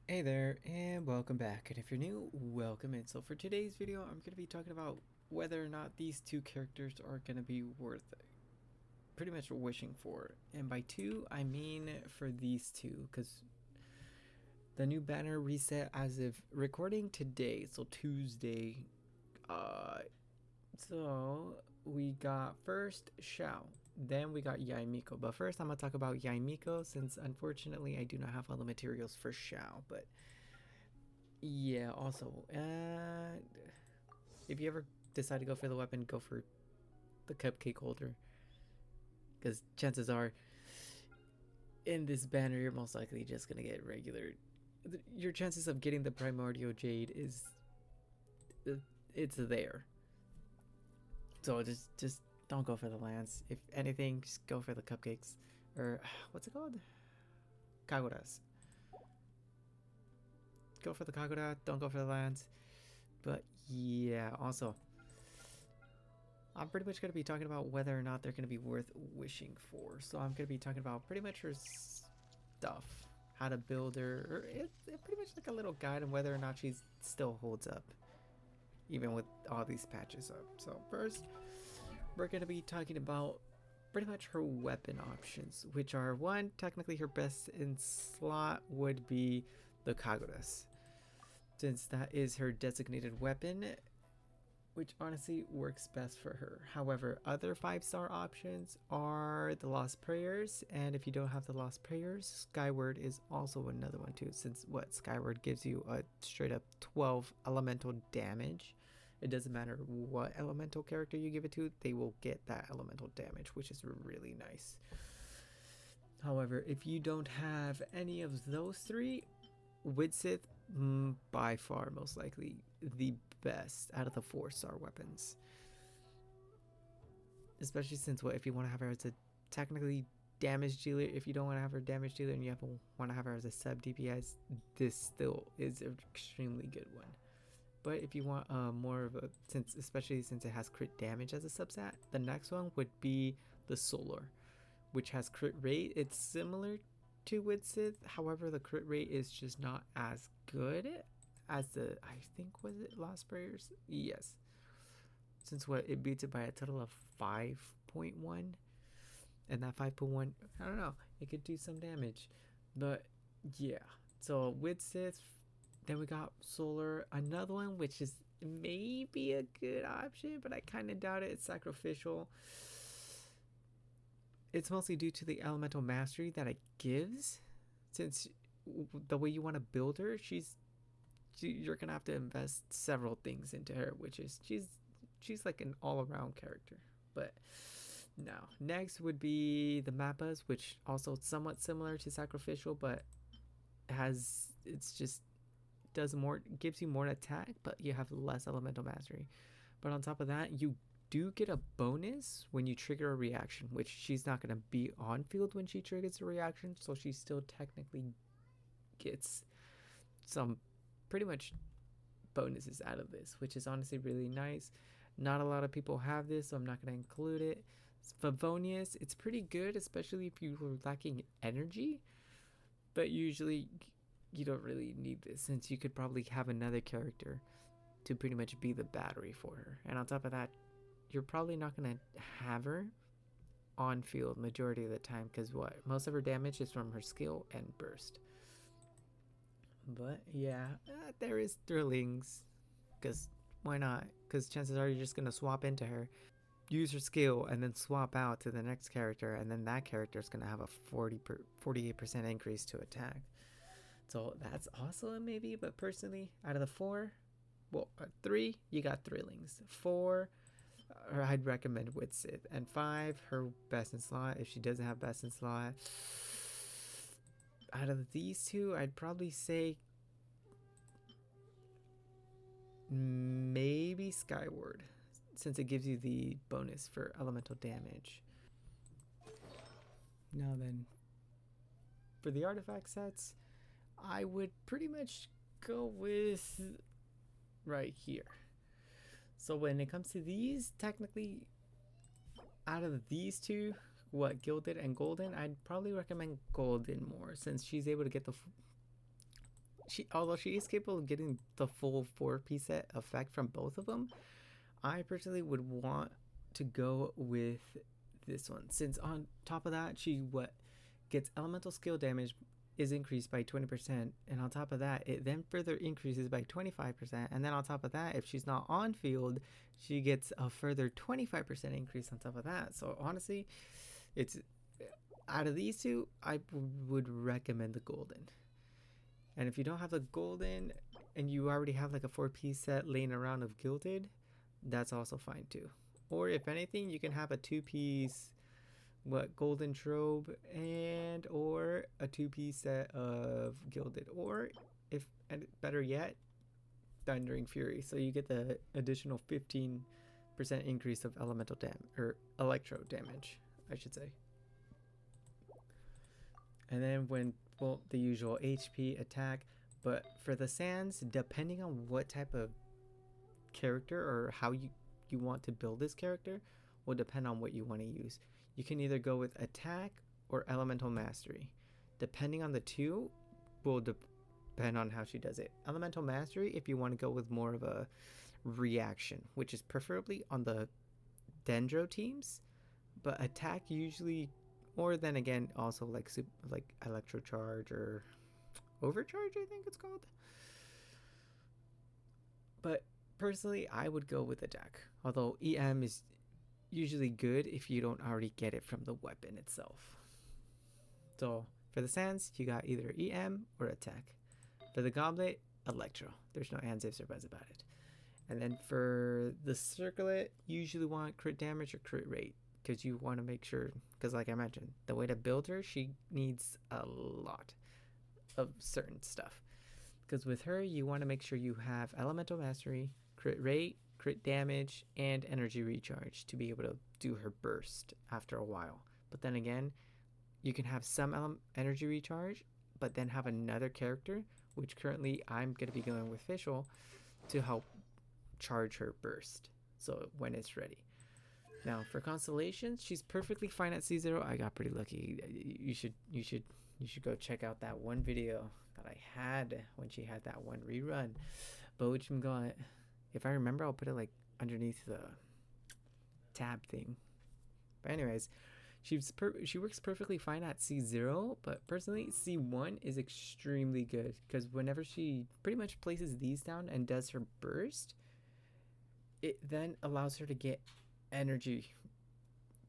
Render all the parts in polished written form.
Hey there, and welcome back. And if you're new, welcome in. So for today's video, I'm going to be talking about whether or not these two characters are going to be worth pretty much wishing for. And by two, I mean for these two, because the new banner reset as of recording today, so Tuesday. Uh, so we got first Xiao, then we got Yaimiko. But first, I'm gonna talk about Yaimiko since unfortunately I do not have all the materials for Xiao, but yeah, also, if you ever decide to go for the weapon, go for the cupcake holder. Because chances are, in this banner, you're most likely just gonna get regular. Your chances of getting the primordial jade is, it's there. So just don't go for the lance. If anything, just go for the cupcakes, or what's it called? Kaguras. Go for the kagura. Don't go for the lance. But yeah, also I'm pretty much going to be talking about whether or not they're going to be worth wishing for. So I'm going to be talking about pretty much her stuff, how to build her, or it's pretty much like a little guide on whether or not she still holds up, even with all these patches up. So first, we're going to be talking about pretty much her weapon options, which are one, technically her best in slot would be the Kaguras, since that is her designated weapon, which honestly works best for her. However, other 5-star options are the Lost Prayers, and if you don't have the Lost Prayers, Skyward is also another one too, since what Skyward gives you a straight up 12 elemental damage. It doesn't matter what elemental character you give it to, they will get that elemental damage, which is really nice. However, if you don't have any of those three, Widsith, by far most likely the best out of the 4-star weapons. Especially since if you want to have her as a technically damage dealer, if you don't want to have her damage dealer and you want to have her as a sub DPS, this still is an extremely good one. But if you want more of a, especially since it has crit damage as a substat, the next one would be the Solar, which has crit rate. It's similar to Widsith, however the crit rate is just not as good as the, I think, was it Lost Prayers? Yes. Since it beats it by a total of 5.1, and that 5.1, I don't know, it could do some damage. But yeah, so Widsith, then we got Solar, another one which is maybe a good option, but I kind of doubt it. It's sacrificial. It's mostly due to the elemental mastery that it gives, since the way you want to build her, you're gonna have to invest several things into her, which is she's like an all-around character. But now next would be the Mappas, which also somewhat similar to sacrificial, but it's just does more, gives you more attack, but you have less elemental mastery. But on top of that, you do get a bonus when you trigger a reaction, which she's not going to be on field when she triggers a reaction, so she still technically gets some pretty much bonuses out of this, which is honestly really nice. Not a lot of people have this, so I'm not going to include it. Favonius, it's pretty good, especially if you were lacking energy, but usually you don't really need this, since you could probably have another character to pretty much be the battery for her. And on top of that, you're probably not going to have her on field majority of the time, because most of her damage is from her skill and burst. But yeah, there is Thrillings, because why not? Because chances are you're just going to swap into her, use her skill, and then swap out to the next character, and then that character is going to have a 48% increase to attack. So that's also maybe, but personally, out of the 4, 3, you got Thrillings. 4, I'd recommend Widsith. And 5, her best in slot, if she doesn't have best in slot. Out of these two, I'd probably say maybe Skyward, since it gives you the bonus for elemental damage. Now then, for the artifact sets, I would pretty much go with right here. So when it comes to these, technically, out of these two, Gilded and Golden, I'd probably recommend Golden more, since she's able to get the although she is capable of getting the full 4-piece set effect from both of them, I personally would want to go with this one, since on top of that she what gets elemental skill damage is increased by 20%, and on top of that it then further increases by 25%, and then on top of that, if she's not on field, she gets a further 25% increase on top of that. So honestly, it's out of these two, I would recommend the golden. And if you don't have the golden and you already have like a 4-piece set laying around of gilded, that's also fine too. Or if anything, you can have a 2-piece golden trobe and or a 2-piece set of gilded, or if and better yet, thundering fury, so you get the additional 15% increase of elemental damage or electro damage, I should say. And then when, well, the usual HP attack, but for the sands, depending on what type of character or how you want to build this character will depend on what you want to use. You can either go with attack or elemental mastery. Depending on the two will depend on how she does it. Elemental mastery if you want to go with more of a reaction, which is preferably on the dendro teams, but attack usually, or then again also like electrocharge or overcharge, I think it's called. But personally, I would go with attack, although EM is usually good if you don't already get it from the weapon itself. So for the sands, you got either EM or attack. For the goblet, electro. There's no ands, ifs, or buts about it. And then for the circlet, you usually want crit damage or crit rate, because you want to make sure, because like I mentioned, the way to build her, she needs a lot of certain stuff. Because with her, you want to make sure you have elemental mastery, crit rate, crit damage, and energy recharge to be able to do her burst after a while. But then again, you can have some energy recharge, but then have another character, which currently I'm going to be going with Fischl, to help charge her burst, so when it's ready. Now for Constellations, she's perfectly fine at C0. I got pretty lucky. You should go check out that one video that I had when she had that one rerun. But which I'm going, if I remember, I'll put it like underneath the tab thing. But anyways, she works perfectly fine at C0, but personally C1 is extremely good, because whenever she pretty much places these down and does her burst, it then allows her to get energy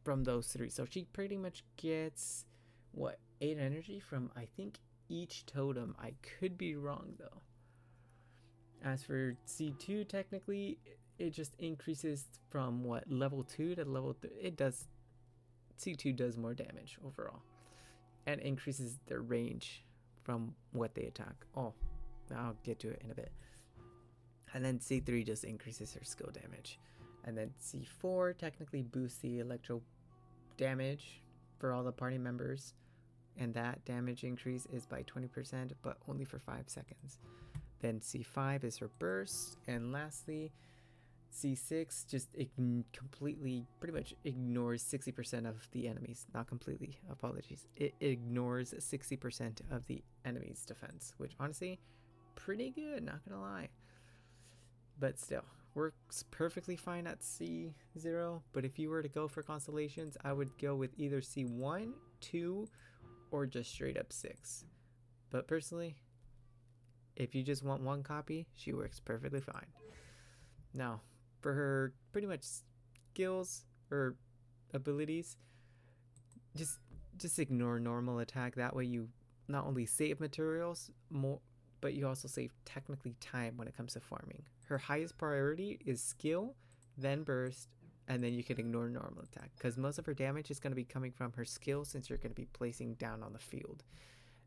from those three. So she pretty much gets 8 energy from, I think, each totem. I could be wrong though. As for C2, technically it just increases from level 2 to level 3. It does, C2 does more damage overall and increases their range from what they attack. Oh, I'll get to it in a bit. And then C3 just increases her skill damage. And then C4 technically boosts the electro damage for all the party members. And that damage increase is by 20%, but only for 5 seconds. Then C5 is her burst. And lastly, C6 just completely, pretty much ignores 60% of the enemies. Not completely, apologies. It ignores 60% of the enemy's defense, which honestly, pretty good, not gonna lie. But still, works perfectly fine at C0. But if you were to go for Constellations, I would go with either C1, 2, or just straight up 6. But personally, if you just want one copy, she works perfectly fine. Now, for her pretty much skills or abilities, just ignore normal attack. That way you not only save materials more, but you also save technically time when it comes to farming. Her highest priority is skill, then burst, and then you can ignore normal attack, because most of her damage is going to be coming from her skill, since you're going to be placing down on the field.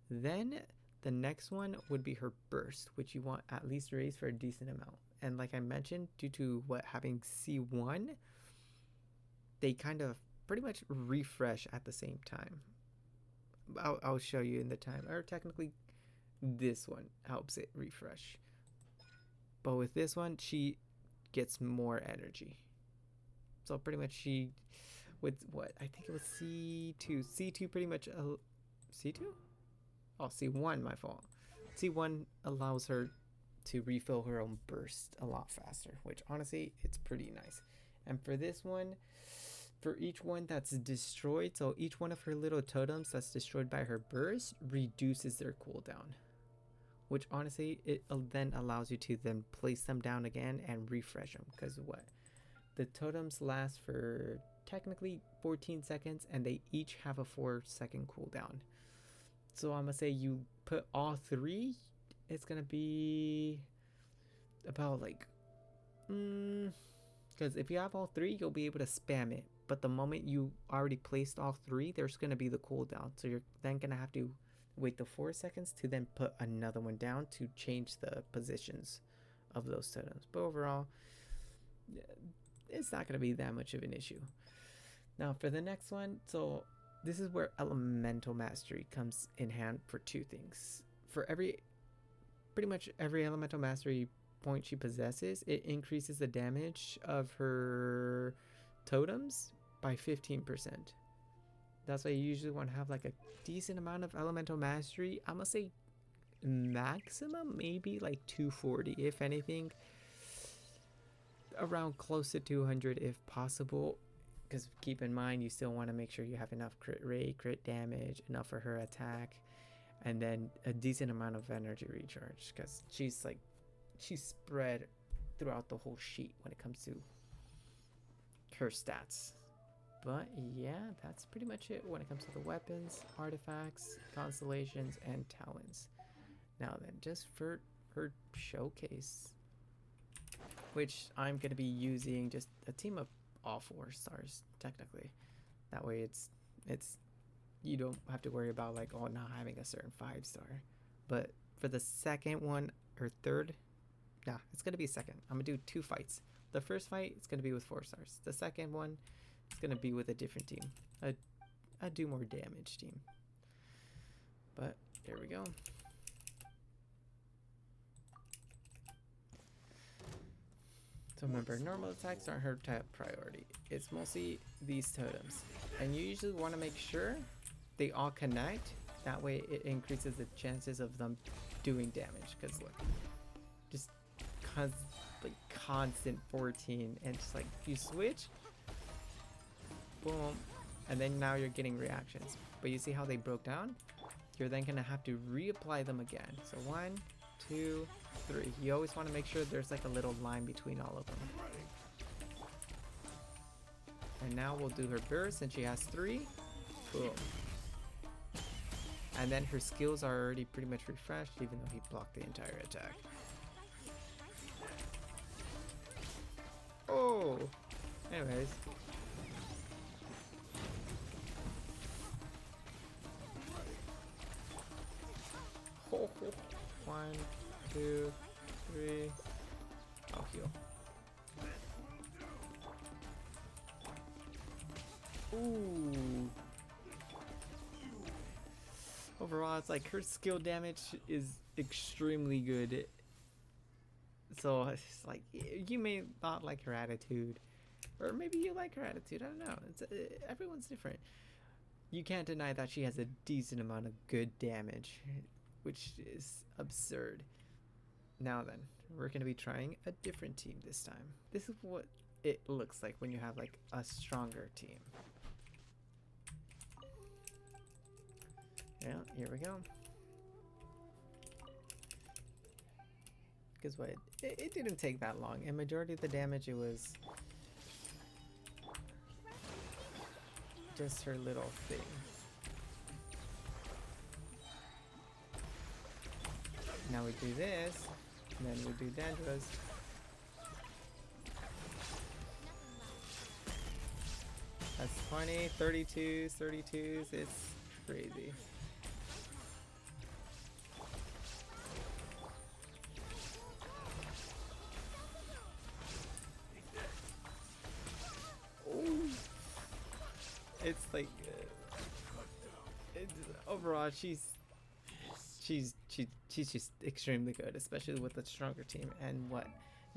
Then the next one would be her burst, which you want at least raised for a decent amount. And like I mentioned, due to having C1, they kind of pretty much refresh at the same time. I'll show you in the time, or technically this one helps it refresh. But with this one, she gets more energy. So pretty much she, with I think it was C2 pretty much, C2? Oh, C1, my fault. C1 allows her to refill her own burst a lot faster, which honestly, it's pretty nice. And for this one, for each one that's destroyed, so each one of her little totems that's destroyed by her burst reduces their cooldown, which honestly, it then allows you to then place them down again and refresh them. Because what? The totems last for technically 14 seconds and they each have a 4-second cooldown. So I'm gonna say you put all three, it's gonna be about like, because if you have all three, you'll be able to spam it. But the moment you already placed all three, there's gonna be the cooldown. So you're then gonna have to wait the 4 seconds to then put another one down to change the positions of those totems. But overall, it's not gonna be that much of an issue. Now for the next one, so this is where elemental mastery comes in hand for two things. For pretty much every elemental mastery point she possesses, it increases the damage of her totems by 15%. That's why you usually want to have like a decent amount of elemental mastery. I'm gonna say maximum maybe like 240, if anything, around close to 200 if possible. Because keep in mind, you still want to make sure you have enough crit rate, crit damage, enough for her attack, and then a decent amount of energy recharge. Because she's spread throughout the whole sheet when it comes to her stats. But yeah, that's pretty much it when it comes to the weapons, artifacts, constellations, and talents. Now then, just for her showcase, which I'm going to be using just a team of all 4 stars technically. That way it's you don't have to worry about like, oh, not having a certain 5-star. But for the second one or third, nah, it's gonna be second. I'm gonna do 2 fights. The first fight is gonna be with 4 stars. The second one is gonna be with a different team, a do more damage team. But there we go. So remember, normal attacks aren't her top priority. It's mostly these totems. And you usually want to make sure they all connect. That way it increases the chances of them doing damage. Because look, just constant 14. And just like, you switch, boom. And then now you're getting reactions. But you see how they broke down? You're then going to have to reapply them again. So 1, 2, 3. You always want to make sure there's like a little line between all of them. And now we'll do her burst, and she has 3. Boom. And then her skills are already pretty much refreshed, even though he blocked the entire attack. Oh! Anyways. Oh, 1, 2, 3. I'll heal. Ooh. Overall, it's like her skill damage is extremely good. So it's like, you may not like her attitude, or maybe you like her attitude. I don't know. It's everyone's different. You can't deny that she has a decent amount of good damage, which is absurd. Now then, we're going to be trying a different team this time. This is what it looks like when you have like a stronger team. Yeah, here we go. Because what? It didn't take that long, and majority of the damage, it was just her little thing. Now we do this, and then we do Dandra's. That's 20, 32s, 32s, it's crazy. It's like, overall, she's just extremely good, especially with the stronger team. And what,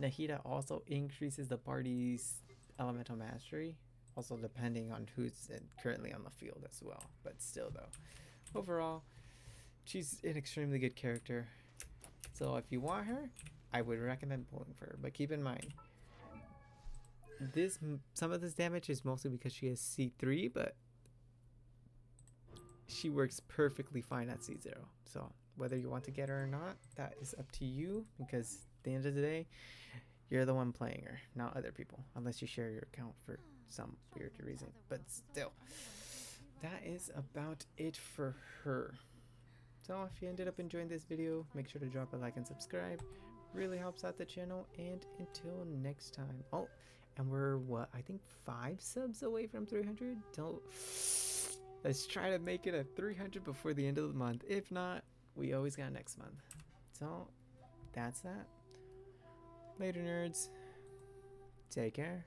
Nahida also increases the party's elemental mastery, also depending on who's currently on the field as well. But still, though, overall, she's an extremely good character. So if you want her, I would recommend pulling for her. But keep in mind, some of this damage is mostly because she has C3, but she works perfectly fine at C0. So whether you want to get her or not, that is up to you, because at the end of the day, you're the one playing her, not other people, unless you share your account for some weird reason. But still, that is about it for her. So if you ended up enjoying this video, make sure to drop a like and subscribe. Really helps out the channel. And until next time. Oh, and we're what? I think 5 subs away from 300. Let's try to make it a 300 before the end of the month. If not, we always got next month. So that's that. Later, nerds. Take care.